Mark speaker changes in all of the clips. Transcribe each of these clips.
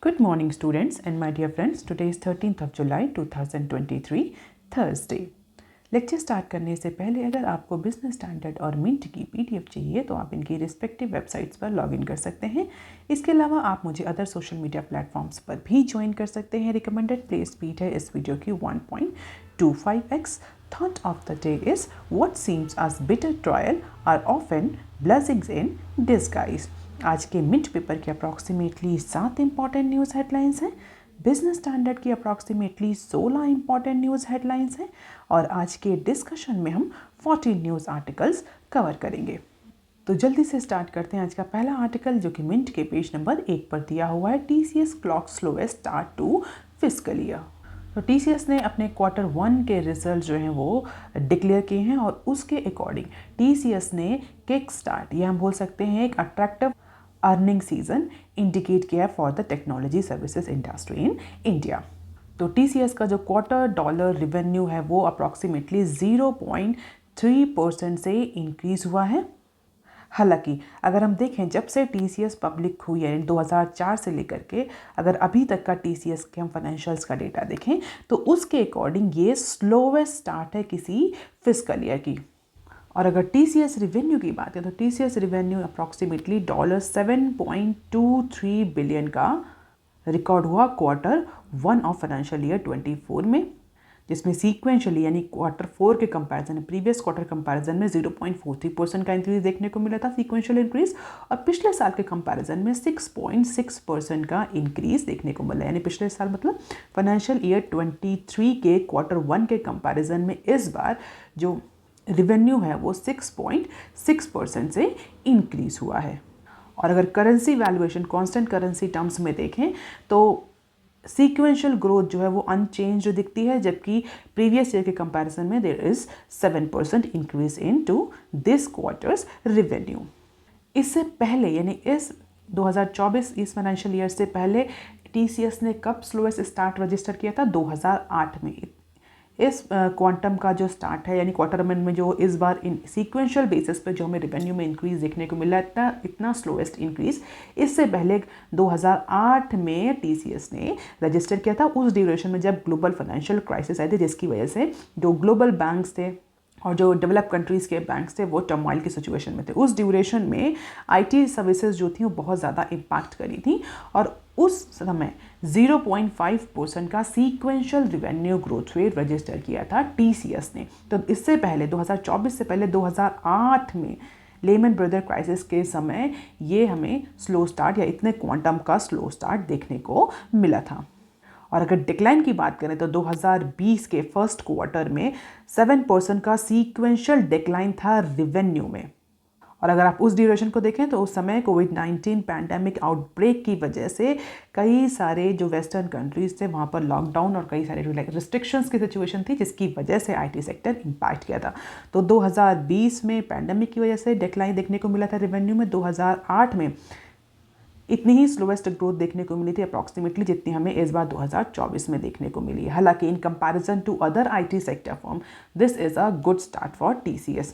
Speaker 1: Good morning students and my dear friends. Today is 13th of July 2023 Thursday. Lecture start करने से पहले अगर आपको बिजनेस स्टैंडर्ड और मिंट की पीडीएफ चाहिए तो आप इनकी रिस्पेक्टिव वेबसाइट्स पर लॉगिन कर सकते हैं। इसके अलावा आप मुझे अदर सोशल मीडिया प्लेटफॉर्म्स पर भी ज्वाइन कर सकते हैं। रिकमेंडेड प्ले स्पीड है इस वीडियो की 1.25x। Thought of the day is what seems as bitter trial are often blessings in disguise। आज के मिंट पेपर के अप्रॉक्सीमेटली 7 इंपॉर्टेंट न्यूज़ हेडलाइंस हैं। बिजनेस स्टैंडर्ड की अप्रॉक्सीमेटली 16 इंपॉर्टेंट न्यूज़ हेडलाइंस हैं और आज के डिस्कशन में हम 14 न्यूज़ आर्टिकल्स कवर करेंगे। तो जल्दी से स्टार्ट करते हैं आज का पहला आर्टिकल जो कि मिंट के पेज नंबर 1 पर दिया हुआ है। TCS clock slowest start to fiscal year. तो TCS ने अपने Q1 के रिजल्ट जो हैं वो डिक्लेयर किए हैं और उसके अकॉर्डिंग TCS ने किक स्टार्ट या हम बोल सकते हैं एक अट्रैक्टिव अर्निंग सीजन इंडिकेट किया for the technology services industry in India. तो TCS का जो क्वार्टर डॉलर रिवेन्यू है वो अप्रॉक्सीमेटली 0.3% से इंक्रीज हुआ है। हालांकि अगर हम देखें जब से TCS पब्लिक हुई है 2004 से लेकर के अगर अभी तक का TCS के हम फाइनेंशियल्स का डेटा देखें तो उसके अकॉर्डिंग ये स्लोवेस्ट स्टार्ट है किसी फिस्कल ईयर की। और अगर TCS रिवेन्यू की बात है तो TCS रिवेन्यू अप्रॉक्सीमेटली $7.23 बिलियन का रिकॉर्ड हुआ Q1 ऑफ फाइनेंशियल ईयर 24 में, जिसमें सीक्वेंशली यानी Q4 के कंपैरिजन प्रीवियस क्वार्टर कंपैरिजन में 0.43% का इंक्रीज देखने को मिला था सीक्वेंशियल इंक्रीज, और पिछले साल के कंपैरिजन में 6.6% का इंक्रीज देखने को मिला। यानी पिछले साल मतलब फाइनेंशियल ईयर 23 के Q1 के कंपैरिजन में इस बार जो रिवेन्यू है वो 6.6% से इंक्रीज हुआ है। और अगर currency valuation constant currency terms में देखें तो सीक्वेंशियल ग्रोथ जो है वो अनचेंज जो दिखती है, जबकि प्रीवियस ईयर के कंपैरिजन में there is 7% increase into this quarter's revenue. इससे पहले यानी इस 2024 इस फाइनेंशियल ईयर से पहले TCS ने कब स्लोएस्ट स्टार्ट रजिस्टर किया था? 2008 में। इस क्वांटम का जो स्टार्ट है यानी क्वार्टर में जो इस बार इन सीक्वेंशियल बेसिस पे जो हमें रिवेन्यू में इंक्रीज देखने को मिला है इतना स्लोएस्ट इंक्रीज इससे पहले 2008 में TCS ने रजिस्टर किया था, उस ड्यूरेशन में जब ग्लोबल फाइनेंशियल क्राइसिस आई थी, जिसकी वजह से जो ग्लोबल बैंक्स थे और जो डेवलप कंट्रीज़ के बैंक्स थे वो टर्मोइल की सिचुएशन में थे। उस ड्यूरेशन में IT सर्विसेज जो थी वो बहुत ज़्यादा इम्पैक्ट करी थी और उस समय 0.5% का sequential revenue growth rate register किया था TCS ने। तो इससे पहले 2024 से पहले 2008 में लेमन ब्रदर क्राइसिस के समय ये हमें स्लो स्टार्ट या इतने क्वांटम का स्लो स्टार्ट देखने को मिला था। और अगर डिक्लाइन की बात करें तो 2020 के फर्स्ट क्वार्टर में 7% का सीक्वेंशियल डिक्लाइन था रिवेन्यू में। और अगर आप उस ड्यूरेशन को देखें तो उस समय कोविड-19 पैंडेमिक आउटब्रेक की वजह से कई सारे जो वेस्टर्न कंट्रीज थे वहाँ पर लॉकडाउन और कई सारे रिस्ट्रिक्शंस की सिचुएशन थी, जिसकी वजह से IT सेक्टर इम्पैक्ट किया था। तो 2020 में पैंडेमिक की वजह से डिक्लाइन देखने को मिला था रिवेन्यू में। 2008 में इतनी ही स्लोएस्ट ग्रोथ देखने को मिली थी अप्रॉक्सीमेटली जितनी हमें इस बार 2024 में देखने को मिली है। हालांकि in comparison to other IT sector firm this is a good start for TCS।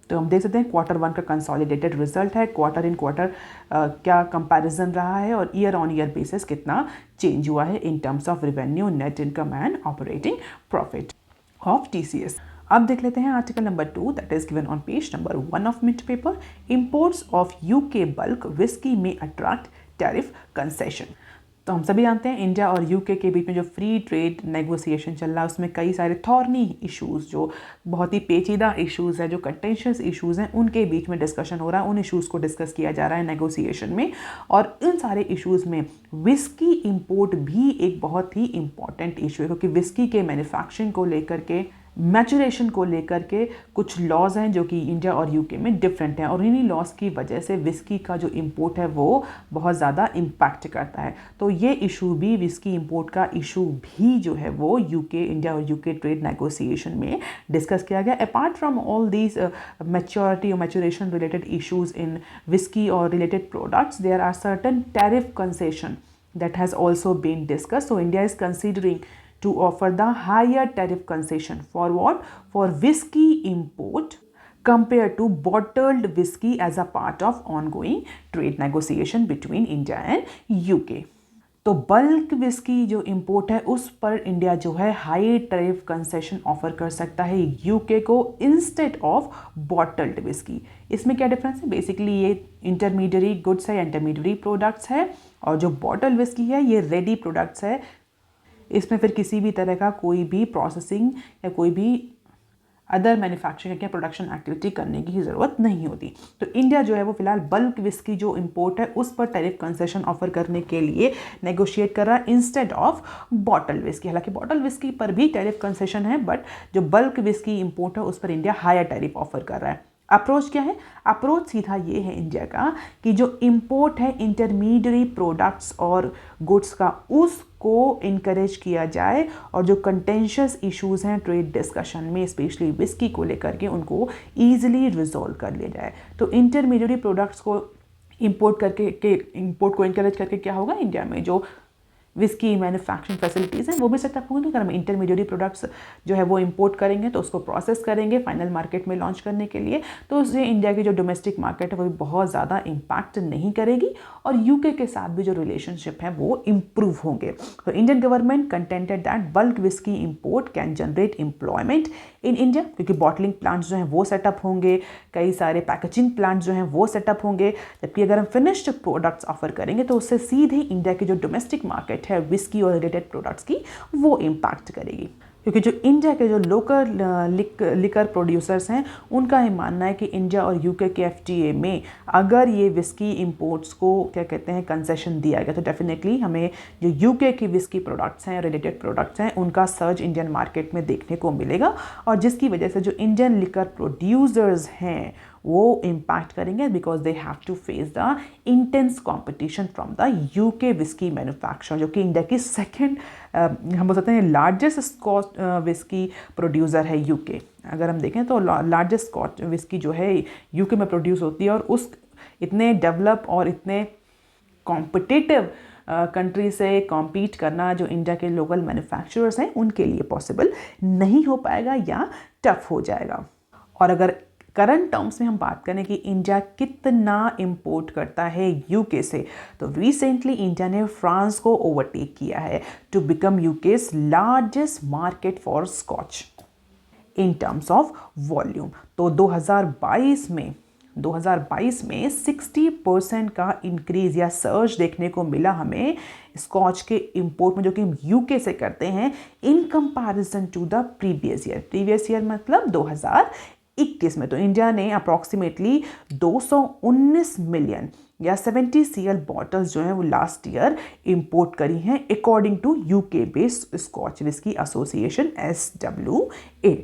Speaker 1: तो हम देख सकते हैं Q1 का कंसोलिडेटेड रिजल्ट है, क्वार्टर इन क्वार्टर क्या कंपैरिजन रहा है और ईयर ऑन ईयर बेसिस कितना चेंज हुआ है in terms of revenue, net income and operating profit of TCS। अब देख लेते हैं article number 2 that is given on page number 1 of mint paper. Imports of UK bulk whisky में attract tariff concession. तो हम सभी जानते हैं इंडिया और UK के बीच में जो फ्री ट्रेड नेगोशिएशन चल रहा है उसमें कई सारे थॉर्नी इश्यूज़ जो बहुत ही पेचीदा इश्यूज़ है, जो कंटेंशियस इश्यूज़ हैं, उनके बीच में डिस्कशन हो रहा है। उन इश्यूज़ को डिस्कस किया जा रहा है नेगोशिएशन में और इन सारे इश्यूज़ में विस्की इंपोर्ट भी एक बहुत ही इंपॉर्टेंट इशू है, क्योंकि विस्की के मैन्युफैक्चरिंग को लेकर के मैचुरेशन को लेकर के कुछ लॉज हैं जो कि इंडिया और UK में डिफरेंट हैं और इन्हीं लॉज की वजह से विस्की का जो इंपोर्ट है वो बहुत ज़्यादा इम्पैक्ट करता है। तो ये इशू भी, विस्की इंपोर्ट का इशू भी जो है वो इंडिया और UK ट्रेड नेगोशिएशन में डिस्कस किया गया। Apart from all these maturity और maturation related issues in whisky और related products there are certain tariff concession that has also been discussed. So India is considering to offer the higher tariff concession for what? For whiskey import compared to bottled whiskey as a part of ongoing trade negotiation between India and UK. तो bulk whisky जो import है उस पर India जो है high tariff concession offer कर सकता है यूके को इंस्टेड ऑफ बॉटल्ड विस्की। इसमें क्या डिफरेंस है? बेसिकली ये इंटरमीडियरी गुड्स है, इंटरमीडियरी प्रोडक्ट्स है, और जो बॉटल विस्की है ये रेडी प्रोडक्ट्स है। इसमें फिर किसी भी तरह का कोई भी प्रोसेसिंग या कोई भी अदर मैन्युफैक्चरिंग या प्रोडक्शन एक्टिविटी करने की ज़रूरत नहीं होती। तो इंडिया जो है वो फिलहाल बल्क विस्की जो इंपोर्ट है उस पर टैरिफ कंसेशन ऑफर करने के लिए नेगोशिएट कर रहा है इंस्टेड ऑफ बॉटल विस्की। हालांकि बॉटल विस्की पर भी टैरिफ कंसेशन है, बट जो बल्क विस्की इंपोर्ट है उस पर इंडिया हायर टैरिफ ऑफर कर रहा है। अप्रोच क्या है? अप्रोच सीधा ये है इंडिया का कि जो इंपोर्ट है इंटरमीडियरी प्रोडक्ट्स और गुड्स का, उसको इनकरेज किया जाए, और जो कंटेंशियस इश्यूज हैं ट्रेड डिस्कशन में स्पेशली विस्की को लेकर के, उनको ईजिली रिजॉल्व कर लिया जाए। तो इंटरमीडियरी प्रोडक्ट्स को इंपोर्ट को इनकरेज करके क्या होगा, इंडिया में जो विस्की मैन्युफैक्चरिंग फैसिलिटीज़ हैं वो भी सेटअप होंगी। अगर हम इंटरमीडिएट प्रोडक्ट्स जो है वो इंपोर्ट करेंगे तो उसको प्रोसेस करेंगे फाइनल मार्केट में लॉन्च करने के लिए, तो उससे इंडिया की जो डोमेस्टिक मार्केट है वो भी बहुत ज़्यादा इम्पैक्ट नहीं करेगी, और यूके के साथ भी जो रिलेशनशिप है वो इम्प्रूव होंगे। तो Indian government contented that bulk whisky import can generate employment in India, क्योंकि बॉटलिंग प्लांट्स जो हैं वो सेटअप होंगे, कई सारे पैकेजिंग प्लांट्स जो हैं वो सेटअप होंगे। जबकि अगर हम फिनिश्ड प्रोडक्ट्स ऑफर करेंगे तो उससे सीधे इंडिया की जो डोमेस्टिक मार्केट है विस्की और रिलेटेड प्रोडक्ट्स की वो इम्पैक्ट करेगी। क्योंकि जो इंडिया के जो लोकल लिकर प्रोड्यूसर्स हैं उनका ये मानना है कि इंडिया और यूके के एफटीए में अगर ये विस्की इंपोर्ट्स को क्या कहते हैं कंसेशन दिया गया तो डेफिनेटली हमें जो यूके की विस्की प्रोडक्ट्स हैं, रिलेटेड प्रोडक्ट्स हैं, उनका सर्ज इंडियन मार्केट में देखने को मिलेगा, और जिसकी वजह से जो इंडियन लिकर प्रोड्यूसर्स हैं वो इम्पैक्ट करेंगे, because they have to face the intense competition from the UK whisky manufacturer, जो कि इंडिया की सेकेंड हम बोल सकते हैं लार्जेस्ट स्कॉच विस्की प्रोड्यूसर है यूके। अगर हम देखें तो लार्जेस्ट स्कॉच विस्की जो है यूके में प्रोड्यूस होती है, और उस इतने डेवलप और इतने कॉम्पिटिटिव कंट्री से कॉम्पीट करना जो इंडिया के लोकल मैन्युफैक्चरर्स हैं उनके लिए पॉसिबल नहीं हो पाएगा या टफ हो जाएगा। और अगर करंट टर्म्स में हम बात करें कि इंडिया कितना इंपोर्ट करता है यूके से, तो रिसेंटली इंडिया ने फ्रांस को ओवरटेक किया है to become UK's largest market for Scotch in terms of volume. तो 2022 में 60% का इंक्रीज या सर्ज देखने को मिला हमें स्कॉच के इंपोर्ट में, जो कि हम यूके से करते हैं, in comparison to the previous year मतलब 2021 में। तो इंडिया ने अप्रॉक्सीमेटली 219 मिलियन या 70 CL बॉटल्स जो हैं वो लास्ट ईयर इंपोर्ट करी हैं according to UK based Scotch whisky association SWA।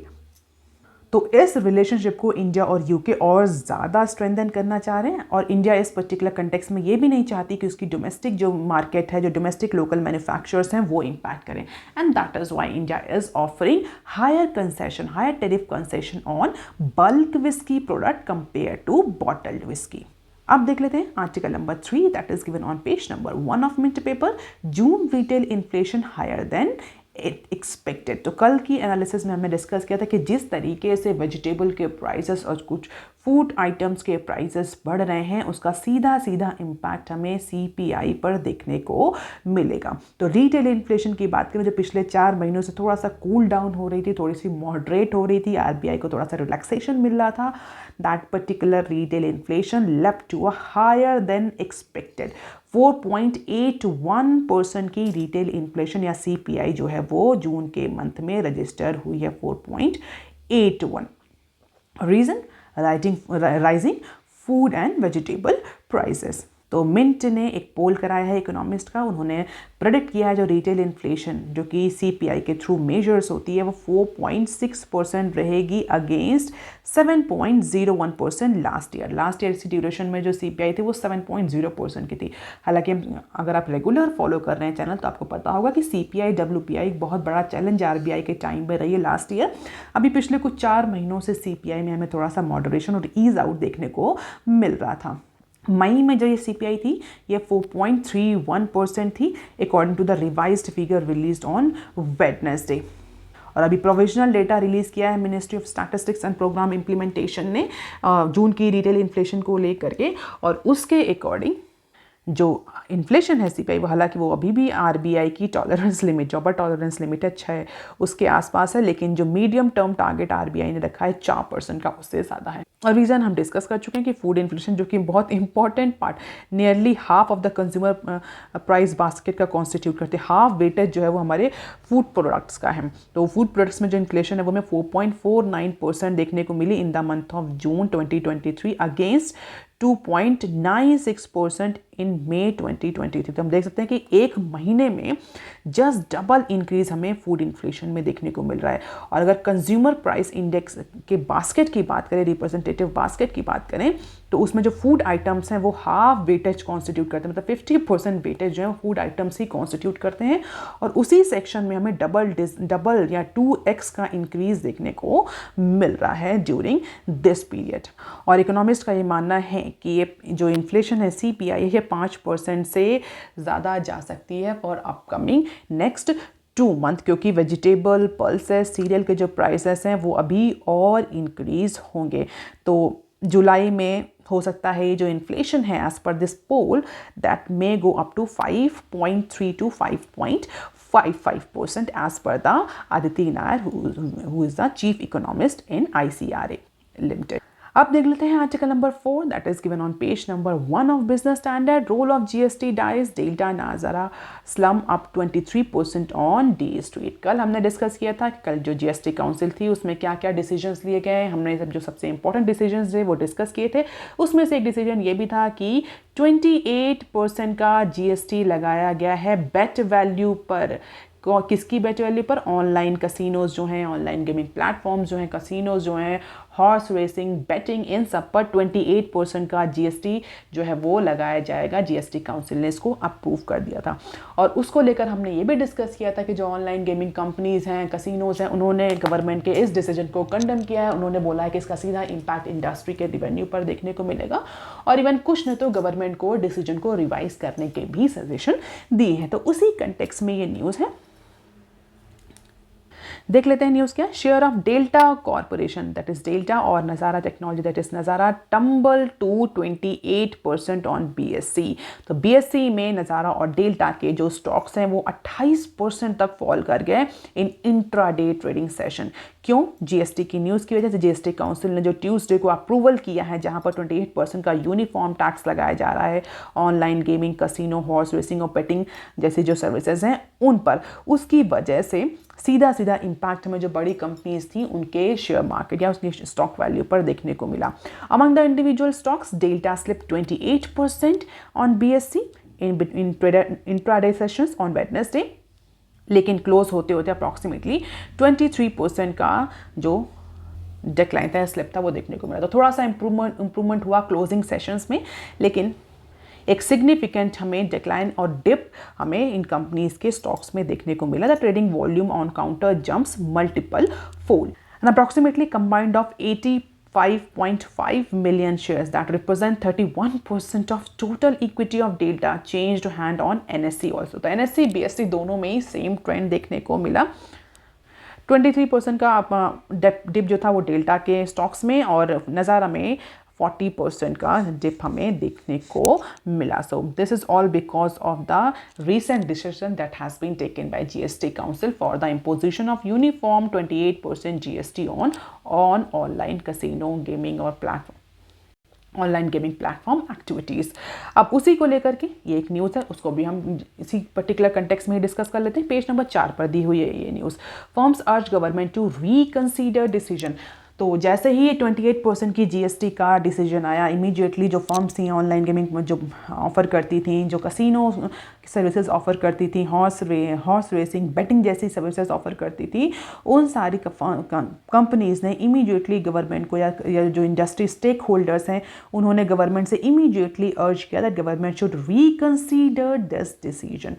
Speaker 1: तो इस रिलेशनशिप को इंडिया और यूके और ज़्यादा स्ट्रेंथन करना चाह रहे हैं, और इंडिया इस पर्टिकुलर कंटेक्स्ट में ये भी नहीं चाहती कि उसकी डोमेस्टिक जो मार्केट है, जो डोमेस्टिक लोकल मैन्युफैक्चरर्स हैं वो इम्पैक्ट करें, and that is why India is offering higher tariff concession on bulk whisky product compare to bottled whisky. अब देख लेते हैं article number 3 that is given on page number 1 of mint paper. June retail inflation higher than expected. तो कल की analysis में हमने discuss किया था कि जिस तरीके से वेजिटेबल के प्राइसेस और कुछ फूड आइटम्स के प्राइसेस बढ़ रहे हैं उसका सीधा इम्पैक्ट हमें CPI पर देखने को मिलेगा। तो रिटेल इन्फ्लेशन की बात करें जो पिछले 4 महीनों से थोड़ा सा कूल डाउन हो रही थी, थोड़ी सी मॉडरेट हो रही थी, RBI को थोड़ा सा रिलैक्सेशन मिल रहा था, that particular retail inflation left to a higher than expected 4.81% की रिटेल इन्फ्लेशन या CPI जो है वो जून के मंथ में रजिस्टर हुई है 4.81। Reason rising food and vegetable prices. तो मिंट ने एक पोल कराया है इकोनॉमिस्ट का, उन्होंने प्रेडिक्ट किया है जो रिटेल इन्फ्लेशन जो कि CPI के थ्रू मेजर्स होती है वो 4.6% रहेगी अगेंस्ट 7.01% लास्ट ईयर इसी ड्यूरेशन में जो CPI थी वो 7.0% की थी। हालांकि अगर आप रेगुलर फॉलो कर रहे हैं चैनल तो आपको पता होगा कि CPI WPI एक बहुत बड़ा चैलेंज RBI के टाइम पे रही है लास्ट ईयर। अभी पिछले कुछ 4 महीनों से CPI में हमें थोड़ा सा मॉडरेशन और ईज आउट देखने को मिल रहा था। मई में जो ये CPI थी ये 4.31% थी according to the revised figure released on Wednesday. और अभी प्रोविजनल डेटा रिलीज़ किया है ministry of statistics and programme implementation ने जून की रिटेल इन्फ्लेशन को लेकर के, और उसके अकॉर्डिंग जो इन्फ्लेशन है सीपीआई, वो हालांकि वो अभी भी आरबीआई की टॉलरेंस लिमिट, जो अपर टॉलरेंस लिमिट है उसके आसपास है, लेकिन जो मीडियम टर्म टारगेट आरबीआई ने रखा है 4% का, उससे ज़्यादा है। और रीज़न हम डिस्कस कर चुके हैं कि फूड इन्फ्लेशन, जो कि बहुत important part, nearly half of the consumer price basket का कॉन्स्टिट्यूट करते हैं, हाफ वेटेज जो है वो हमारे फूड प्रोडक्ट्स का है। तो फूड प्रोडक्ट्स में जो इन्फ्लेशन है वो हमें 4.49% देखने को मिली in the month of June 2023 against 2.96% in May 2023। तो हम देख सकते हैं कि एक महीने में जस्ट डबल इंक्रीज हमें फूड इन्फ्लेशन में देखने को मिल रहा है। और अगर कंज्यूमर प्राइस इंडेक्स के बास्केट की बात करें, रिप्रेजेंटेटिव बास्केट की बात करें, तो उसमें जो फूड आइटम्स हैं वो हाफ वेटेज कॉन्स्टिट्यूट करते हैं, मतलब 50% वेटेज जो है फूड आइटम्स ही कॉन्स्टिट्यूट करते हैं। और उसी सेक्शन में हमें डबल या 2x का इंक्रीज देखने को मिल रहा है ड्यूरिंग दिस पीरियड। और इकोनॉमिस्ट का ये मानना है कि ये जो इन्फ्लेशन है सीपीआई है 5% से ज़्यादा जा सकती है फॉर अपकमिंग नेक्स्ट 2 मंथ, क्योंकि वेजिटेबल, पल्सेस, सीरियल के जो प्राइसेस हैं वो अभी और इंक्रीज होंगे। तो जुलाई में हो सकता है जो इन्फ्लेशन है as per this poll that may go up to 5.3 to 5.55% as per the Aditya Nayar who is the chief economist in ICRA limited. अब देख लेते हैं article number 4 that is given on page number 1 of Business Standard. Roll of GST dice Delta Nazara slump up 23% on D street. कल हमने discuss किया था कि कल जो जीएसटी काउंसिल थी उसमें क्या क्या डिसीजंस लिए गए, हमने सब जो सबसे इंपॉर्टेंट डिसीजंस थे वो डिस्कस किए थे। उसमें से एक डिसीजन ये भी था कि 28% का जीएसटी लगाया गया है बेट वैल्यू पर। किसकी बेट वैल्यू पर? ऑनलाइन कसिनोज जो हैं, ऑनलाइन गेमिंग प्लेटफॉर्म्स जो हैं, कसिनोज जो हैं, हॉर्स रेसिंग, बेटिंग, इन सब पर 28% का जीएसटी जो है वो लगाया जाएगा। जीएसटी काउंसिल ने इसको अप्रूव कर दिया था। और उसको लेकर हमने ये भी डिस्कस किया था कि जो ऑनलाइन गेमिंग कंपनीज हैं, कसिनोज हैं, उन्होंने गवर्नमेंट के इस डिसीजन को कंडेम किया है। उन्होंने बोला है कि इसका सीधा इम्पैक्ट इंडस्ट्री के रिवेन्यू पर देखने को मिलेगा। और इवन कुछ ने तो गवर्नमेंट को डिसीजन को रिवाइज करने के भी सजेशन दिए हैं। तो उसी कंटेक्स्ट में ये न्यूज़ है। देख लेते हैं न्यूज़ क्या। Share of delta corporation that is delta और नज़ारा टेक्नोलॉजी दैट इज नज़ारा टम्बल टू 28% ऑन बीएससी। तो बीएससी में नज़ारा और डेल्टा के जो स्टॉक्स हैं वो 28% तक फॉल कर गए इन इंट्राडे ट्रेडिंग सेशन। क्यों? जीएसटी की न्यूज़ की वजह से। जीएसटी काउंसिल ने जो ट्यूसडे को अप्रूवल किया है जहां पर 28% का यूनिफॉर्म टैक्स लगाया जा रहा है online gaming, casino, horse racing और पेटिंग जैसी जो सर्विसेज हैं उन पर, उसकी वजह से सीधा सीधा इम्पैक्ट हमें जो बड़ी कंपनीज थी उनके शेयर मार्केट या उसकी स्टॉक वैल्यू पर देखने को मिला। Among the individual stocks delta slip 28% on BSc in intraday sessions on Wednesday, लेकिन क्लोज होते होते अप्रॉक्सीमेटली 23% का जो डिक्लाइन था, स्लिप था, वो देखने को मिला। तो थोड़ा सा इंप्रूवमेंट हुआ क्लोजिंग सेशंस में, लेकिन एक सिग्निफिकेंट हमें डिक्लाइन और डिप हमें इन कंपनीज के स्टॉक्स में देखने को मिला। The trading volume on counter jumps multiple fold and approximately combined of 85.5 million shares that represent 31% of total equity of Delta changed hand on NSE also। तो NSE BSE दोनों में ही same trend देखने को मिला। 23% का डिप जो था वो डेल्टा के स्टॉक्स में और नज़ारा में 40% का डिप हमें देखने को मिला। So this is all because of the recent decision that has been taken by GST Council for the imposition of uniform 28% GST on online casino gaming और ऑनलाइन गेमिंग प्लेटफॉर्म एक्टिविटीज़। अब उसी को लेकर के ये एक न्यूज़ है, उसको भी हम इसी पर्टिकुलर कंटेक्स्ट में ही डिस्कस कर लेते हैं। पेज नंबर 4 पर दी हुई है ये न्यूज़। फर्म्स अर्ज गवर्नमेंट टू रिकंसीडर डिसीजन। तो जैसे ही 28% की जीएसटी का डिसीजन आया, इमीडिएटली जो फर्म्स थी ऑनलाइन गेमिंग जो ऑफ़र करती थी, जो कसिनो सर्विसेज ऑफ़र करती थी, हॉर्स रेसिंग, बेटिंग जैसी सर्विसेज ऑफ़र करती थी, उन सारी कंपनीज़ ने इमीडिएटली गवर्नमेंट को या जो इंडस्ट्री स्टेक होल्डर्स हैं उन्होंने गवर्नमेंट से इमीडिएटली अर्ज किया that government should reconsider this decision.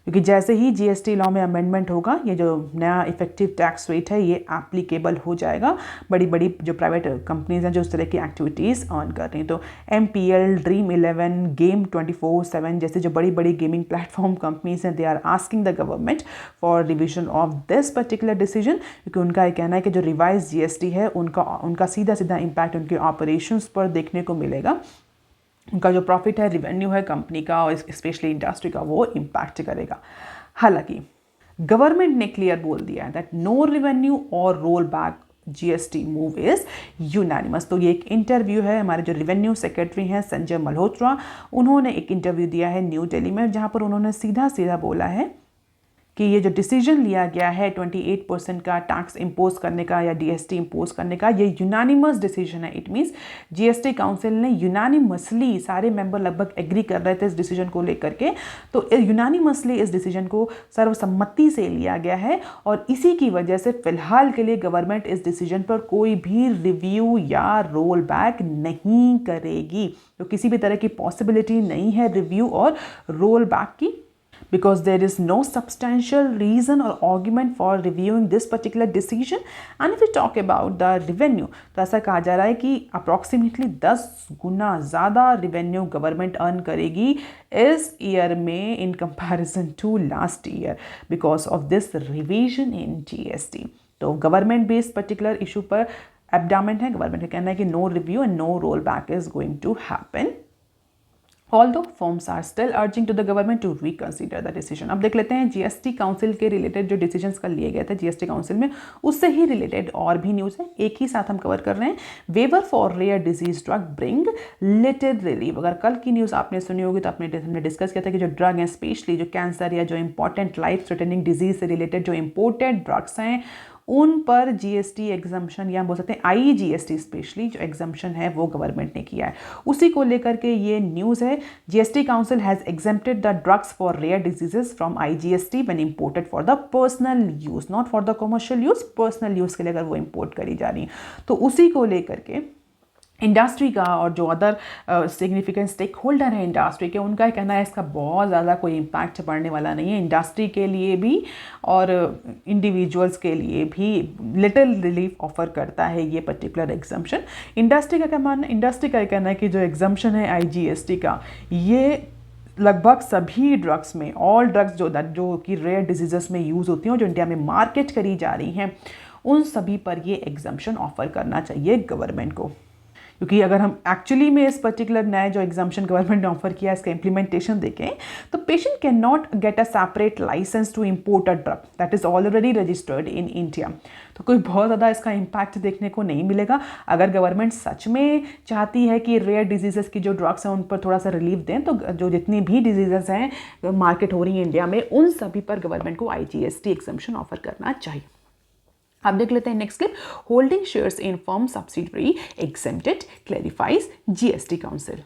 Speaker 1: क्योंकि जैसे ही जीएसटी लॉ में अमेंडमेंट होगा, ये जो नया इफेक्टिव टैक्स रेट है ये एप्लीकेबल हो जाएगा बड़ी बड़ी जो प्राइवेट कंपनीज हैं जो इस तरह की एक्टिविटीज़ अर्न कर रही हैं। तो MPL, Dream 11, Game 24/7 जैसे जो बड़ी बड़ी गेमिंग प्लेटफॉर्म कंपनीज हैं, they are asking the government for revision of this particular decision, क्योंकि उनका ये कहना है कि जो रिवाइज जीएसटी है उनका सीधा सीधा इम्पैक्ट उनके ऑपरेशंस पर देखने को मिलेगा। उनका जो प्रॉफिट है, रेवेन्यू है कंपनी का और स्पेशली इंडस्ट्री का, वो इम्पैक्ट करेगा। हालांकि गवर्नमेंट ने क्लियर बोल दिया है दैट नो रेवेन्यू और roll back GST move is unanimous. तो ये एक इंटरव्यू है, हमारे जो रेवेन्यू सेक्रेटरी हैं संजय मल्होत्रा, उन्होंने एक इंटरव्यू दिया है न्यू दिल्ली में, जहां पर उन्होंने सीधा सीधा बोला है कि ये जो डिसीजन लिया गया है 28% का टैक्स इम्पोज करने का या डीएसटी इम्पोज करने का, ये यूनानिमस डिसीजन है। इट मीन्स जीएसटी काउंसिल ने यूनानिमसली, सारे मेंबर लगभग एग्री कर रहे थे इस डिसीजन को लेकर के, तो यूनानिमसली इस डिसीजन को सर्वसम्मति से लिया गया है और इसी की वजह से फिलहाल के लिए गवर्नमेंट इस डिसीजन पर कोई भी रिव्यू या रोल बैक नहीं करेगी। तो किसी भी तरह की पॉसिबिलिटी नहीं है रिव्यू और रोल बैक की, because there is no substantial reason or argument for reviewing this particular decision. And if we talk about the revenue, तो ऐसा कहा जा रहा है कि approximately 10 गुना ज़्यादा revenue गवर्नमेंट अर्न करेगी इस ईयर में in comparison to last year because of this revision in GST. तो गवर्नमेंट भी इस पर्टिकुलर इशू पर एबडामेंट है। गवर्नमेंट का कहना है कि no review and no rollback is going to happen. Although firms are still urging to the government to reconsider the decision. अब देख लेते हैं जीएसटी काउंसिल के रिलेटेड जो डिसीजंस कल लिए गए थे जीएसटी काउंसिल में, उससे ही रिलेटेड और भी न्यूज़ है, एक ही साथ हम कवर कर रहे हैं। Waiver for rare disease drug bring little relief. अगर कल की न्यूज़ आपने सुनी होगी तो हमने डिस्कस किया था कि जो ड्रग हैं, स्पेशली जो कैंसर या जो इंपॉर्टेंट लाइफ थ्रेटनिंग डिजीज से रिलेटेड जो इंपोर्टेड ड्रग्स हैं, उन पर जीएसटी एग्जम्पशन या बोल सकते हैं आईजीएसटी स्पेशली जो एग्जम्पशन है वो गवर्नमेंट ने किया है। उसी को लेकर के ये न्यूज़ है। GST council has exempted the drugs for rare diseases from IGST when imported for the personal use, not for the commercial use, personal use के लिए अगर वो इंपोर्ट करी जा रही है। तो उसी को लेकर के इंडस्ट्री का और जो अदर सिग्निफिकेंट स्टेक होल्डर है इंडस्ट्री के, उनका कहना है इसका बहुत ज़्यादा कोई इम्पैक्ट पड़ने वाला नहीं है। इंडस्ट्री के लिए भी और इंडिविजुअल्स के लिए भी लिटिल रिलीफ ऑफर करता है ये पर्टिकुलर एग्जम्पशन। इंडस्ट्री का क्या मानना, इंडस्ट्री का कहना है कि जो एग्जम्पशन है आईजीएसटी का, ये लगभग सभी ड्रग्स में, ऑल ड्रग्स जो कि रेयर डिजीजेस में यूज़ होती हैं और जो इंडिया में मार्केट करी जा रही हैं, उन सभी पर ये एग्जम्पशन ऑफर करना चाहिए गवर्नमेंट को। क्योंकि अगर हम एक्चुअली में इस पर्टिकुलर नया जो एग्जाम्पशन गवर्नमेंट ने ऑफर किया इसका इम्प्लीमेंटेशन देखें तो patient can not get a separate licence to import a drug that is already registered in India. तो कोई बहुत ज़्यादा इसका इम्पैक्ट देखने को नहीं मिलेगा। अगर गवर्नमेंट सच में चाहती है कि रेयर डिजीज़ेस की जो ड्रग्स हैं उन पर थोड़ा सा रिलीफ दें, तो जो जितनी भी डिजीज़ेस हैं मार्केट हो रही हैं इंडिया में, उन सभी पर गवर्नमेंट को आईजीएसटी एग्जम्पशन ऑफर करना चाहिए। अब देख लेते हैं next clip. Holding shares in firm subsidiary exempted clarifies GST council.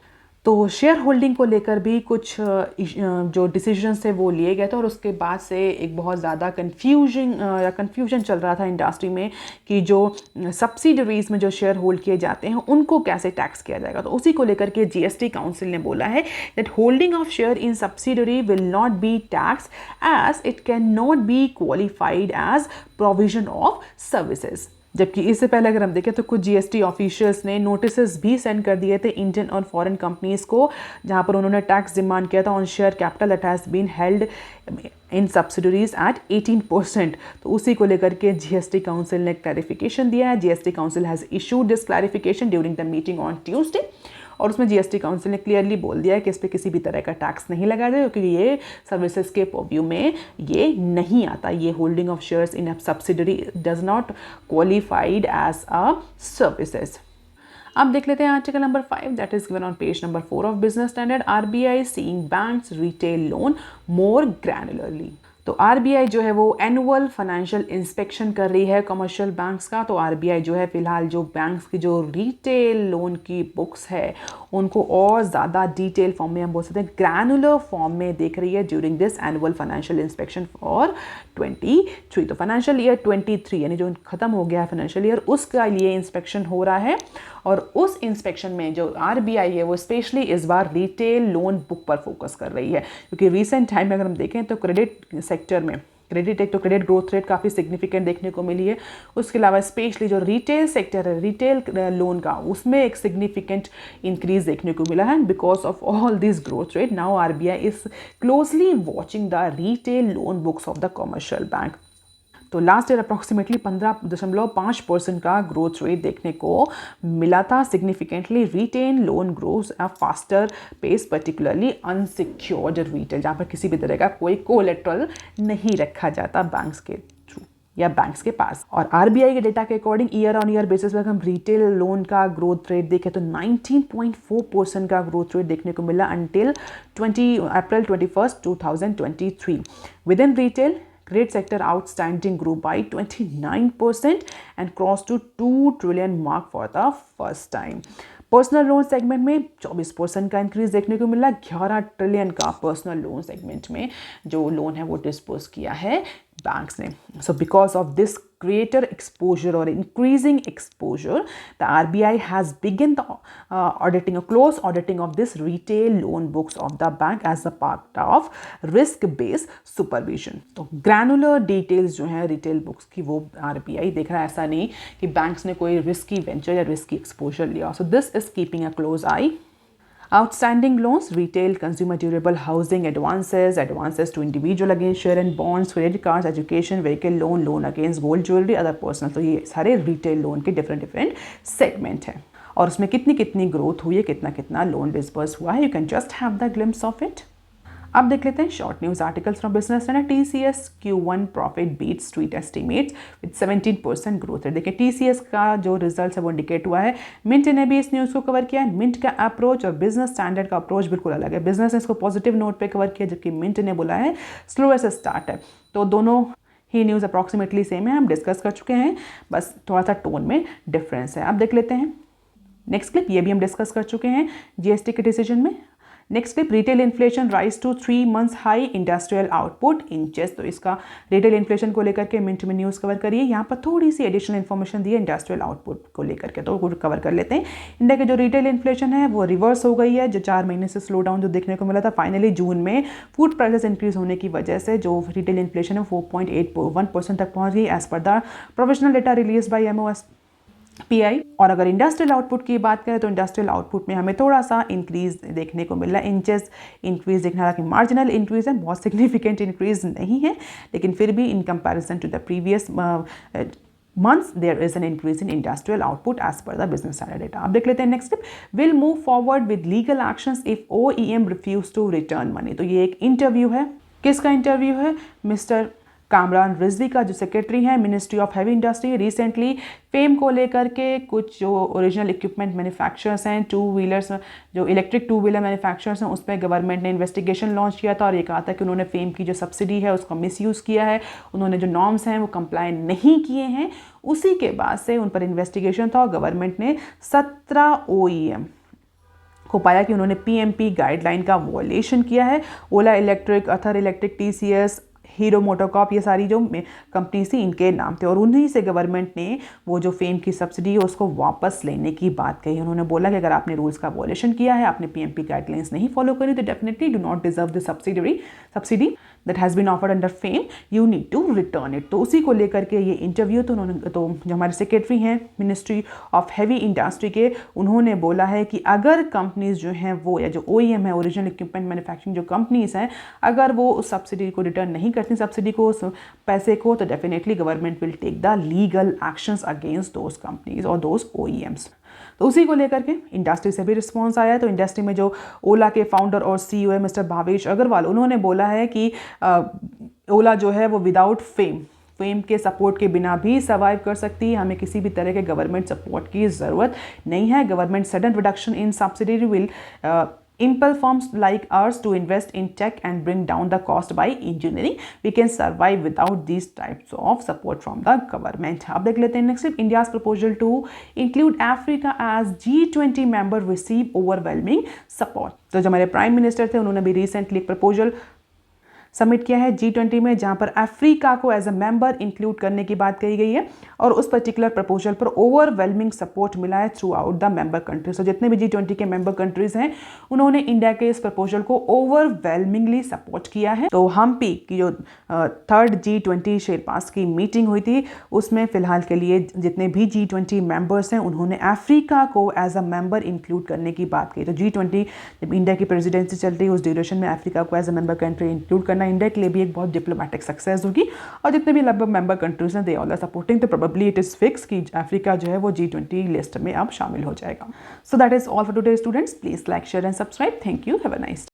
Speaker 1: तो शेयर होल्डिंग को लेकर भी कुछ जो डिसीजंस थे वो लिए गए थे और उसके बाद से एक बहुत ज़्यादा कन्फ्यूजन चल रहा था इंडस्ट्री में कि जो सब्सिडरीज में जो शेयर होल्ड किए जाते हैं उनको कैसे टैक्स किया जाएगा। तो उसी को लेकर के जीएसटी काउंसिल ने बोला है that holding of share in subsidiary will not be tax as it can not be qualified as provision of services. जबकि इससे पहले अगर हम देखें तो कुछ जीएसटी ऑफिशियल्स ने नोटिस भी सेंड कर दिए थे इंडियन और फॉरेन कंपनीज को, जहां पर उन्होंने टैक्स डिमांड किया था on share capital that has been held in subsidiaries at 18%। तो उसी को लेकर के जीएसटी काउंसिल ने क्लैरिफिकेशन दिया है। GST council has issued this clarification during the meeting on Tuesday और उसमें जीएसटी काउंसिल ने क्लियरली बोल दिया है कि इस पर किसी भी तरह का टैक्स नहीं लगाया जाए क्योंकि ये सर्विसेज के पर्व्यू में ये नहीं आता। ये holding of shares in a subsidiary does not qualified as a services. अब देख लेते हैं article number 5 that is given on page number 4 of Business Standard. RBI seeing banks retail loan more granularly. तो आरबीआई जो है वो annual financial inspection कर रही है कमर्शियल बैंक्स का। तो आरबीआई जो है फिलहाल जो बैंक्स की जो रिटेल लोन की बुक्स है उनको और ज़्यादा डिटेल फॉर्म में हम बोल सकते हैं ग्रैनुलर फॉर्म में देख रही है during this annual financial inspection for 23। तो फाइनेंशियल ईयर 23 यानी जो खत्म हो गया है फाइनेंशियल ईयर उसका लिए इंस्पेक्शन हो रहा है और उस इंस्पेक्शन में जो आरबीआई है वो स्पेशली इस बार रिटेल लोन बुक पर फोकस कर रही है क्योंकि रिसेंट टाइम में अगर हम देखें तो क्रेडिट सेक्टर में क्रेडिट ग्रोथ रेट काफ़ी सिग्निफिकेंट देखने को मिली है। उसके अलावा स्पेशली जो रिटेल सेक्टर है रिटेल लोन का उसमें एक सिग्निफिकेंट इंक्रीज देखने को मिला है। Because of all this growth rate now RBI is closely watching the retail loan books of the commercial bank. तो लास्ट ईयर अप्रॉक्सीमेटली 15.5% का ग्रोथ रेट देखने को मिला था. Significantly retain loan growth a faster pace, particularly unsecured retail, जहाँ पर किसी भी तरह का कोई कोलेट्रल नहीं रखा जाता बैंक्स के थ्रू या बैंक्स के पास. और आरबीआई के डेटा के according year on year basis पर हम रिटेल लोन का ग्रोथ रेट देखें तो 19.4% का ग्रोथ रेट देखने को मिला until April 21, 2023. With in retail, credit sector outstanding grew by 29% and crossed to 2 trillion mark for the first time. Personal loan segment में 24% का इंक्रीज देखने को मिला. 11 ट्रिलियन का पर्सनल लोन सेगमेंट में जो लोन है वो डिस्पोज किया है बैंक्स ने. So because of this greater exposure or increasing exposure, the RBI has begun the close auditing of this retail loan books of the bank as a part of risk-based supervision. तो granular details जो है retail books की वो RBI देख रहा है. ऐसा नहीं कि banks ने कोई risky venture या risky exposure लिया. So this is keeping a close eye. Outstanding loans, retail, consumer durable, housing, advances to individual against share and bonds, credit cards, education, vehicle loan, loan against gold jewelry, other personal. तो ये सारे retail loan के different segment हैं. और उसमें कितनी growth हुई है, कितना लोन डिस्पर्स हुआ है. You can just have the glimpse of it. अब देख लेते हैं short news articles from Business Standard. TCS Q1 profit beat street estimates with 17% growth है. देखिए टीसीएस का जो रिजल्ट है वो इंडिकेट हुआ है. मिंट ने भी इस न्यूज़ को कवर किया है. मिंट का अप्रोच और बिजनेस स्टैंडर्ड का अप्रोच बिल्कुल अलग है. बिजनेस ने इसको पॉजिटिव नोट पे कवर किया जबकि मिंट ने बोला है स्लोएस्ट स्टार्ट है. तो दोनों ही न्यूज़ अप्रॉक्सीमेटली सेम है, हम डिस्कस कर चुके हैं, बस थोड़ा सा टोन में डिफरेंस है. अब देख लेते हैं नेक्स्ट क्लिप. ये भी हम डिस्कस कर चुके हैं जीएसटी के डिसीजन में. Next clip, retail inflation rise to 3 months high, industrial output inches. तो इसका रिटेल इन्फ्लेशन को लेकर के मिंट में न्यूज़ कवर करिए. यहाँ पर थोड़ी सी एडिशनल इन्फॉर्मेशन दी है इंडस्ट्रियल आउटपुट को लेकर के, तो कवर कर लेते हैं. इंडिया के जो रिटेल इन्फ्लेशन है वो रिवर्स हो गई है. जो 4 महीने से स्लो डाउन जो देखने को मिला था, फाइनली जून में फूड प्राइसेस इंक्रीज होने की वजह से जो रिटेल इन्फ्लेशन है 4.81% तक पहुँच गई as per the provisional data release by MOSPI. और अगर इंडस्ट्रियल आउटपुट की बात करें तो इंडस्ट्रियल आउटपुट में हमें थोड़ा सा इंक्रीज देखने को मिला. इंचेस इंक्रीज देखने वाला कि मार्जिनल इंक्रीज है, बहुत सिग्निफिकेंट इंक्रीज नहीं है, लेकिन फिर भी in comparison to the previous months there is an increase in industrial output as per the business standard data. अब देख लेते हैं next step. will move forward with legal actions if OEM refuse to return money. तो ये एक interview है. किसका interview है? मिस्टर कामरान रिजवी का, जो सेक्रेटरी हैं ministry of heavy industry. Recently fame को लेकर के कुछ जो ओरिजिनल इक्विपमेंट मैन्युफैक्चरर्स हैं, टू व्हीलर्स जो इलेक्ट्रिक टू व्हीलर मैन्युफैक्चरर्स हैं, उस पर गवर्नमेंट ने इन्वेस्टिगेशन लॉन्च किया था और ये कहा था कि उन्होंने फेम की जो सब्सिडी है उसका मिसयूज़ किया है, उन्होंने जो नॉर्म्स हैं वो कंप्लाई नहीं किए हैं. उसी के बाद से उन पर इन्वेस्टिगेशन था और गवर्नमेंट ने 17 OEM को पाया कि उन्होंने PMP गाइडलाइन का वॉयलेशन किया है. Ola electric, Ather electric, TCS, Hero MotoCorp, ये सारी जो कंपनीज थी इनके नाम थे. और उन्हीं से गवर्नमेंट ने वो जो फेम की सब्सिडी है उसको वापस लेने की बात कही. उन्होंने बोला कि अगर आपने रूल्स का वॉयलेशन किया है, आपने PMP गाइडलाइंस नहीं फॉलो करी, तो definitely do not deserve the subsidy that has been offered under FAME, you need to return it. तो उसी को लेकर के ये इंटरव्यू तो उन्होंने, तो जो हमारे सेक्रेटरी हैं मिनिस्ट्री ऑफ हैवी इंडस्ट्री के, उन्होंने बोला है कि अगर कंपनीज जो हैं वो, या जो OEM है ओरिजिनल इक्विपमेंट मैन्युफैक्चरिंग जो कंपनीज हैं, अगर वो उस सब्सिडी को रिटर्न नहीं करती, सब्सिडी को, उस पैसे को, तो definitely government will take the legal actions against those companies और दोज OEMs. तो उसी को लेकर के इंडस्ट्री से भी रिस्पॉन्स आया है. तो इंडस्ट्री में जो ओला के फाउंडर और CEO है मिस्टर भावेश अग्रवाल, उन्होंने बोला है कि ओला जो है वो विदाउट फेम के सपोर्ट के बिना भी सर्वाइव कर सकती है. हमें किसी भी तरह के गवर्नमेंट सपोर्ट की ज़रूरत नहीं है. Government sudden reduction in subsidy will impel firms like ours to invest in tech and bring down the cost by engineering. We can survive without these types of support from the government. अब देख लेते हैं next. India's proposal to include Africa as G20 member receive overwhelming support. तो जो हमारे prime minister थे उन्होंने भी रिसेंटली एक प्रपोजल सबमिट किया है G20 में, जहां पर अफ्रीका को एज अ मेंबर इंक्लूड करने की बात कही गई है. और उस पर्टिकुलर प्रपोजल पर ओवरवेलमिंग सपोर्ट मिला है through out the member countries. तो जितने भी G20 के मेंबर कंट्रीज हैं उन्होंने इंडिया के इस प्रपोजल को ओवरवेलमिंगली सपोर्ट किया है. तो हम्पी की जो 3rd G20 शेरपास की मीटिंग हुई थी, उसमें फिलहाल के लिए जितने भी G20 मेंबर्स हैं उन्होंने अफ्रीका को एज अ मेंबर इंक्लूड करने की बात कही. तो G20 जब इंडिया की प्रेसिडेंसी चल रही है उस ड्यूरेशन में अफ्रीका को as a member country include करना इनडायरेक्टली भी एक बहुत डिप्लोमेटिक सक्सेस होगी। और जितने भी लगभग मेंबर कंट्रीज हैं दे ऑल आर सपोर्टिंग, तो प्रोबेबली इट इज़ फिक्स कि अफ्रीका जो है वो G20 लिस्ट में अब शामिल हो जाएगा। So that is all for today students, please like share and subscribe. Thank you, have a nice